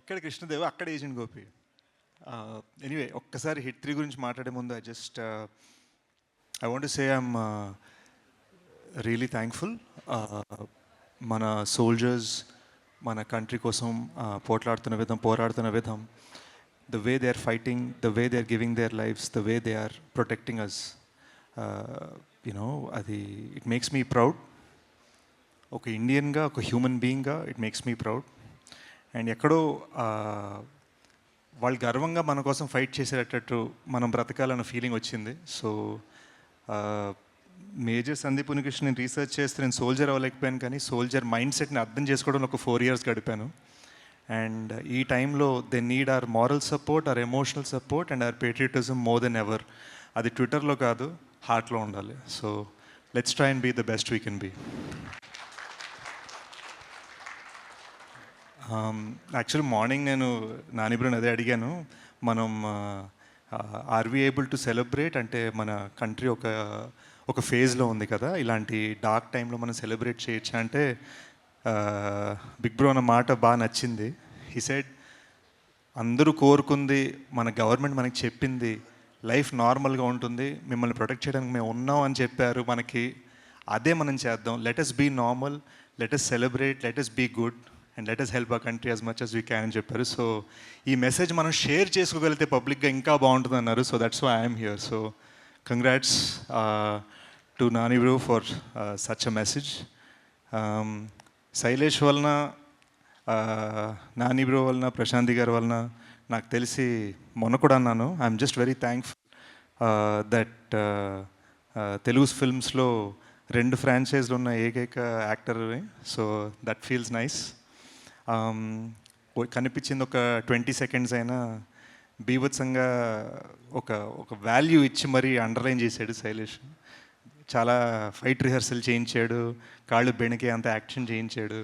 ఇక్కడ కృష్ణదేవ, అక్కడ agent Gopi. Anyway, ఒక్కసారి హిట్ 3 గురించి మాట్లాడే ముందు I want to say I'm really thankful. మన సోల్జర్స్ మన కంట్రీ కోసం పోరాడుతున్న విధం, the way they are fighting, the way they are giving their lives, the way they are protecting us, అది ఇట్ మేక్స్ మీ ప్రౌడ్. ఒక ఇండియన్గా, ఒక human బీయింగ్గా it makes me proud. And ఎక్కడో వాళ్ళు గర్వంగా మన కోసం ఫైట్ చేసేటట్టు మనం బ్రతకాలన్న ఫీలింగ్ వచ్చింది. సో మేజర్ సందీప్ ఉనికృష్ణ నేను రీసెర్చ్ చేస్తే నేను సోల్జర్ అవ్వలేకపోయాను, కానీ సోల్జర్ మైండ్ సెట్ని అర్థం చేసుకోవడంలో ఒక 4 years గడిపాను. అండ్ ఈ టైంలో they need our moral support, our emotional support and our patriotism more than ever. అది ట్విట్టర్లో కాదు, హార్ట్లో ఉండాలి. So let's try and be the best we can be. Actually morning నేను నానిబ్రోని అదే అడిగాను, మనం are we able to celebrate, అంటే మన కంట్రీ ఒక ఫేజ్లో ఉంది కదా, ఇలాంటి డార్క్ టైంలో మనం సెలబ్రేట్ చేయొచ్చా అంటే బిగ్ బ్రో అన్న మాట బాగా నచ్చింది. హీ సెడ్, అందరూ కోరుకుంది, మన గవర్నమెంట్ మనకి చెప్పింది లైఫ్ నార్మల్గా ఉంటుంది, మిమ్మల్ని ప్రొటెక్ట్ చేయడానికి మేము ఉన్నాం అని చెప్పారు మనకి, అదే మనం చేద్దాం. Let us be normal, let us celebrate, let us be good and let us help our country as much as we can అని చెప్పారు. సో ఈ మెసేజ్ మనం షేర్ చేసుకోగలిగితే పబ్లిక్గా ఇంకా బాగుంటుంది అన్నారు. So that's why I'm here. So congrats to Nani bro for such a message. Shailesh వలన, నాని బ్రో వలన, ప్రశాంతి గారి వలన నాకు తెలిసి మొన్న కూడా అన్నాను, I'm just very thankful that Telugu ఫిల్మ్స్లో 2 ఫ్రాంచైజ్లు ఉన్న ఏకైక యాక్టర్ని. So that feels nice. కనిపించింది ఒక 20 seconds అయినా బీభత్సంగా ఒక వాల్యూ ఇచ్చి మరీ అండర్లైన్ చేశాడు శైలేష్. చాలా ఫైట్ రిహర్సల్ చేయించాడు, కాళ్ళు బెణికే అంత యాక్షన్ చేయించాడు,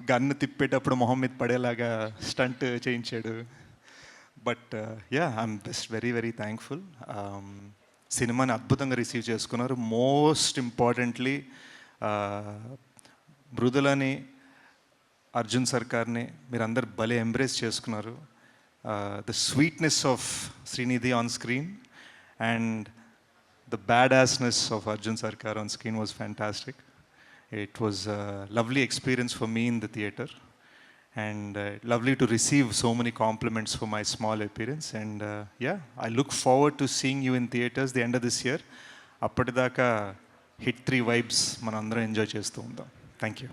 గన్ను తిప్పేటప్పుడు మొహం మీద పడేలాగా స్టంట్ చేయించాడు. But I'm very very thankful. సినిమాని అద్భుతంగా రిసీవ్ చేసుకున్నారు. మోస్ట్ ఇంపార్టెంట్లీ మృదులని, అర్జున్ సర్కార్ని మీరందరు భలే ఎంబ్రేస్ చేసుకున్నారు. The sweetness of Srinidhi on screen and the badassness of Arjun Sarkar on screen was fantastic. It was a lovely experience for me in the theatre, and lovely to receive so many compliments for my small appearance. And I look forward to seeing you in theatres the end of this year. Appadidaka hit 3 vibes manandram enjoy chestu undam. Thank you.